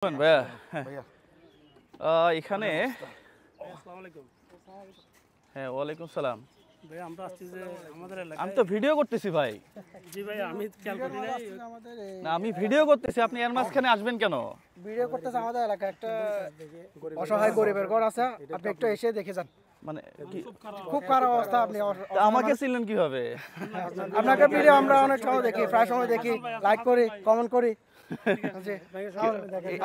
ভাইয়া এখানে হ্যাঁ ওয়ালাইকুম সালাম ভাই আমরা আসছি যে আমাদের এলাকায় আমি তো ভিডিও করতেছি ভাই জি ভাই আমি খেয়াল করি নাই না আমি ভিডিও করতেছি আপনি এর মাঝখানে আসবেন কেন ভিডিও করতেছে আমাদের এলাকায় একটা অসহায় গরিবের ঘর আছে আপনি একটু এসে দেখে যান মানে খুব খারাপ অবস্থা আপনি তা আমাকে চিনলেন কিভাবে আপনাকে ভিডিও আমরা অনেক সময় দেখি প্রায় সময় দেখি লাইক করি কমেন্ট করি জি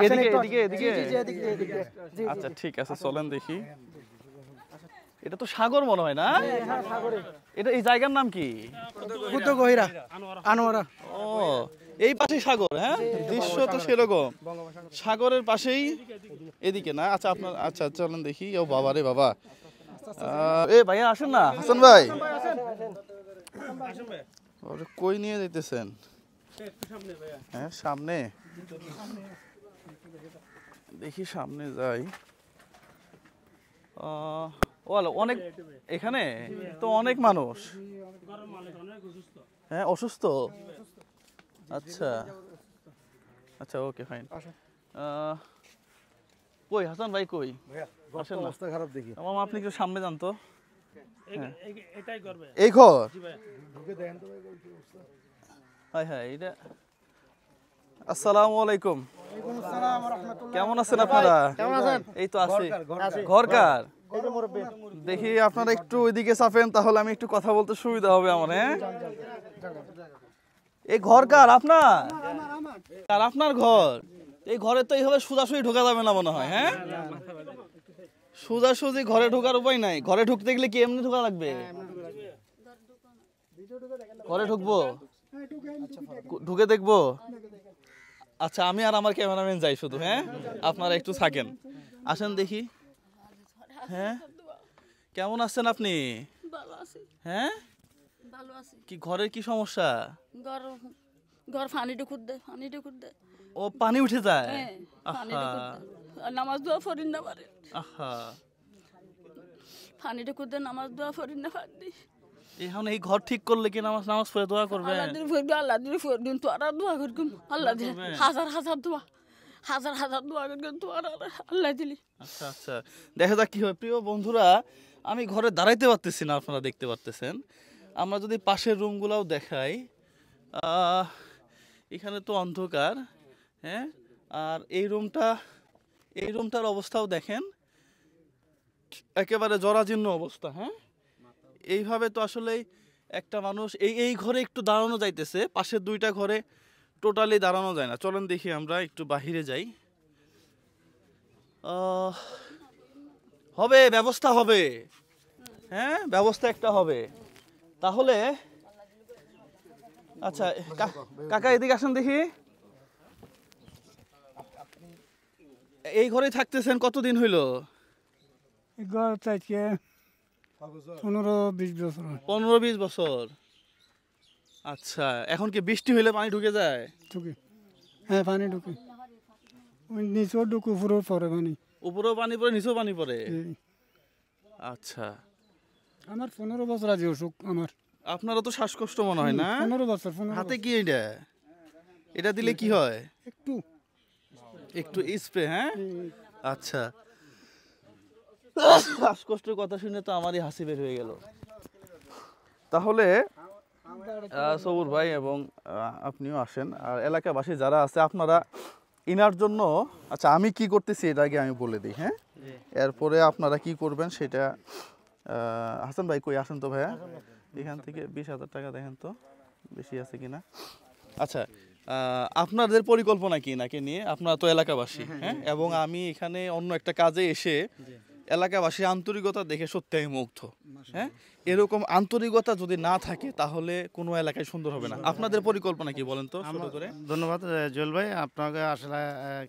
এদিকে এদিকে জি জি এদিকে এদিকে জি আচ্ছা ঠিক আছে চলেন দেখি এটা তো সাগর মনে হয় না হ্যাঁ সাগরে এটা এই জায়গার নাম কি বুদ্ধ গহিরা আনোয়ারা ও এই পাশেই সাগর হ্যাঁ দৃশ্য তো সেরকম সাগরের পাশেই এদিকে না আচ্ছা আপনার আচ্ছা চলেন দেখি ও বাবা রে বাবা এ ভাইয়া আসেন না হাসান ভাই ওরে কই নিয়ে যাইতেছেন হ্যাঁ সামনে দেখি সামনে যাই অনেক এখানে তো অনেক মানুষ হ্যাঁ অসুস্থ আচ্ছা আচ্ছা ওকে ফাইন কই হাসান ভাই কই আসেন না অবস্থা খারাপ দেখি মামা আপনি একটু সামনে যান তো এটাই করবে এই ঘর জি ভাই হাই হাই এটা আসসালামু আলাইকুম ওয়ালাইকুম আসসালাম ওয়া রাহমাতুল্লাহ কেমন আছেন আপনারা কেমন আছেন এই তো আছি ঘর কার দেখি আপনারা একটু ওইদিকে চাপেন তাহলে আমি একটু কথা বলতে সুবিধা হবে আমার হ্যাঁ এই ঘর কার আপনার কার আপনার ঘর এই ঘরে তো এইভাবে সোজাসুজি ঢোকা যাবে না মনে হয় হ্যাঁ সোজাসুজি ঘরে ঢোকার উপায় নাই ঘরে ঢুকতে গেলে কি এমনি ঢোকা লাগবে ঘরে ঢুকবো ঢুকে দেখবো আচ্ছা আমি আর আমার ক্যামেরাম্যান যাই শুধু হ্যাঁ আপনারা একটু থাকেন আসেন দেখি হ্যাঁ কেমন আছেন আপনি ভালো আছি হ্যাঁ ভালো আছি কি ঘরের কি সমস্যা ঘর পানি ঢুকুর দে ও পানি উঠে যায় হ্যাঁ পানি আহা ঢুকুর দে নামাজ দোয়া ফরিন না পারে আহা পানি ঢুকুর দে নামাজ দোয়া ফরিন না পারি এখন এই ঘর ঠিক করলে কি নামাজ নামাজ পড়ে দোয়া করবেন আল্লাহ দিন ফরবি আল্লাহ দিন ফরদিন তো আর দোয়া করকুম আল্লাহ দিন হাজার দোয়া করকুম তো আর আল্লাহ দিলি আচ্ছা আচ্ছা দেখা যাক কি হয় প্রিয় বন্ধুরা আমি ঘরে দাঁড়াইতে পারতেছি না আপনারা দেখতে পারতেছেন আমরা যদি পাশের রুমগুলোও দেখাই এখানে তো অন্ধকার হ্যাঁ আর এই রুমটার অবস্থাও দেখেন একেবারে জরাজীর্ণ অবস্থা হ্যাঁ এইভাবে তো আসলে একটা মানুষ এই ঘরে একটু দাঁড়ানো যাইতেছে পাশের দুইটা ঘরে টোটালি দাঁড়ানো যায় না চলেন দেখি আমরা একটু বাহিরে যাই হবে ব্যবস্থা হবে হ্যাঁ ব্যবস্থা একটা হবে তাহলে আচ্ছা কাকা এদিকে আসেন দেখি এই ঘরে থাকতেছেন কতদিন হইল ঘর থেকে 15-20 বছর 15-20 বছর আচ্ছা এখন কি বৃষ্টি হইলে পানি ঢুকে যায় ঢুকে হ্যাঁ পানি ঢুকে ওই নিচেও ঢুকে উপরেও পড়ে পানি উপরেও পানি পড়ে নিচেও পানি পড়ে আচ্ছা আমার 15 বছর আছে অসুখ আমার আপনারও তো শ্বাসকষ্ট মনে হয় না 15 বছর হাতে কি এটা দিলে কি হয় একটু স্প্রে হ্যাঁ আচ্ছা শ্বাসকষ্টের কথা শুনে তো আমারই হাসি বের হয়ে গেল তাহলে সবুর ভাই এবং আপনিও আসেন আর এলাকাবাসী যারা আছে আপনারা ইনার জন্য আচ্ছা আমি কি করতেছি এটা আগে আমি বলে দিই হ্যাঁ এরপরে আপনারা কি করবেন সেটা হাসান ভাই কই আসেন তো ভাইয়া এখান থেকে 20,000 টাকা দেখেন তো বেশি আছে কিনা আচ্ছা আপনাদের পরিকল্পনা কি নাকি নিয়ে আপনারা তো এলাকাবাসী হ্যাঁ এবং আমি এখানে অন্য একটা কাজে এসে এলাকাবাসীর আন্তরিকতা দেখে সত্যি আমি মুগ্ধ হ্যাঁ এরকম আন্তরিকতা যদি না থাকে তাহলে কোনো এলাকায় সুন্দর হবে না আপনাদের পরিকল্পনা কি বলেন তো ছোট করে ধন্যবাদ জুয়েল ভাই আপনাকে আসলে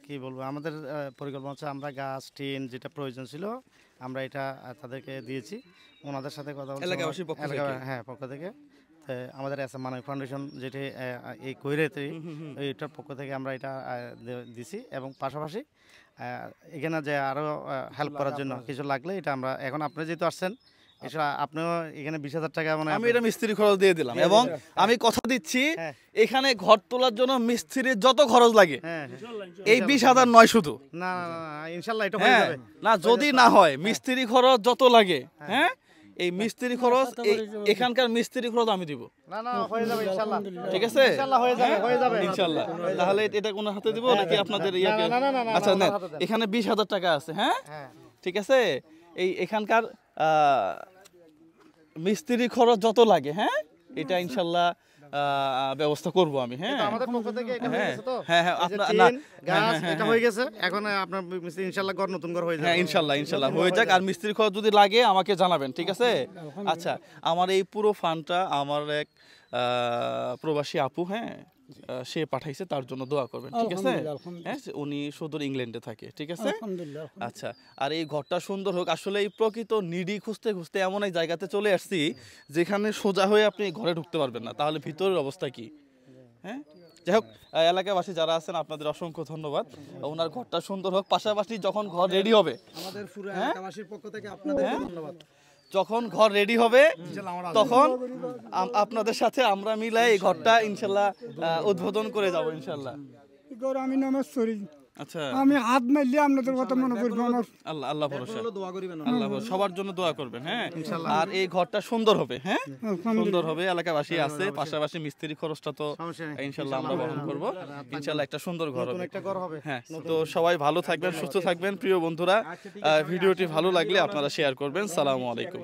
কি বলবো আমাদের পরিকল্পনা হচ্ছে আমরা গাছ টিন যেটা প্রয়োজন ছিল আমরা এটা তাদেরকে দিয়েছি ওনাদের সাথে কথা বলছি এলাকাবাসীর পক্ষ থেকে হ্যাঁ পক্ষ থেকে আমাদের এস মানব ফাউন্ডেশন যেটি এই কৈরেতে এইটার পক্ষ থেকে আমরা এটা দিছি এবং পাশাপাশি এখানে যে আরও হেল্প করার জন্য কিছু লাগলে এটা আমরা এখন আপনি যেহেতু আসছেন এছাড়া আপনিও এখানে 20,000 টাকা মানে আমি এটা মিস্ত্রি খরচ দিয়ে দিলাম এবং আমি কথা দিচ্ছি হ্যাঁ। এখানে ঘর তোলার জন্য মিস্ত্রির যত খরচ লাগে হ্যাঁ এই 20,000 নয় শুধু। না না না, না, ইনশাল্লাহ এটা হয়ে হ্যাঁ যাবে। না যদি না হয় মিস্ত্রি খরচ যত লাগে হ্যাঁ এই মিস্ত্রি খরচ এখানকার মিস্ত্রি খরচ আমি দিব, না না হয়ে যাবে ইনশাল্লাহ। ঠিক আছে? ইনশাল্লাহ হয়ে যাবে, হয়ে যাবে। ইনশাল্লাহ। তাহলে এটা কোন হাতে দিব নাকি আপনাদের ইয়াকে? না, না, না, না, আচ্ছা না, নেন, আমার হাতে দেন। এখানে 20,000 টাকা আছে, হ্যাঁ হ্যাঁ ঠিক আছে। এই এখানকার মিস্ত্রি খরচ যত লাগে হ্যাঁ এটা ইনশাল্লাহ ব্যবস্থা করব আমি, হ্যাঁ আমাদের পক্ষ থেকে এটা হয়ে হ্যাঁ গেছে তো। হ্যাঁ হ্যাঁ এই যে আপনার টিন, না গাছ এটা হয়ে গেছে, এখন আপনার মিস্ত্রি ইনশাল্লাহ ঘর নতুন ঘর হয়ে যাবে। হ্যাঁ ইনশাল্লাহ ইনশাল্লাহ হয়ে যাক। আর মিস্ত্রি খরচ যদি লাগে আমাকে জানাবেন, ঠিক আছে? আচ্ছা আমার এই পুরো ফান্ডটা আমার এক প্রবাসী আপু, হ্যাঁ সে পাঠাইছে, তার জন্য দোয়া করবেন, ঠিক আছে? হ্যাঁ উনি সুদূর ইংল্যান্ডে থাকে, ঠিক আছে? আচ্ছা আর এই ঘরটা সুন্দর হোক। আসলে এই প্রকৃত নিডি খুঁজতে খুঁজতে এমন এক জায়গাতে চলে আসছি যেখানে সোজা হয়ে আপনি ঘরে ঢুকতে পারবেন না, তাহলে ভিতরের অবস্থা কি? হ্যাঁ যাই হোক, এলাকাবাসী যারা আছেন আপনাদের অসংখ্য ধন্যবাদ। ওনার ঘরটা সুন্দর হোক, পাশাপাশি যখন ঘর রেডি হবে, আমাদের পুরো এলাকাবাসীর পক্ষ থেকে আপনাদের ধন্যবাদ। যখন ঘর রেডি হবে তখন আপনাদের সাথে আমরা মিলাই এই ঘরটা ইনশাল্লাহ উদ্বোধন করে যাব ইনশাল্লাহ। আমি নামাজ পড়ি, আচ্ছা আমি হাত মারলে আপনাদের কথা মনে করবো আমার। আল্লাহ আল্লাহ ভরসা, আল্লাহ ভরসা, সবার জন্য দোয়া করবেন, হ্যাঁ আর এই ঘরটা সুন্দর হবে, হ্যাঁ সুন্দর হবে। এলাকাবাসী আছে, পাশাপাশি মিস্ত্রি খরচটা তো সমস্যা নেই। ইনশাল্লাহ আমরা বহন করব, ইনশাল্লাহ একটা সুন্দর ঘর নতুন হবে। একটা ঘর হবে। হ্যাঁ তো সবাই ভালো থাকবেন, সুস্থ থাকবেন প্রিয় বন্ধুরা। ভিডিওটি ভালো লাগলে আপনারা শেয়ার করবেন। সালামু আলাইকুম।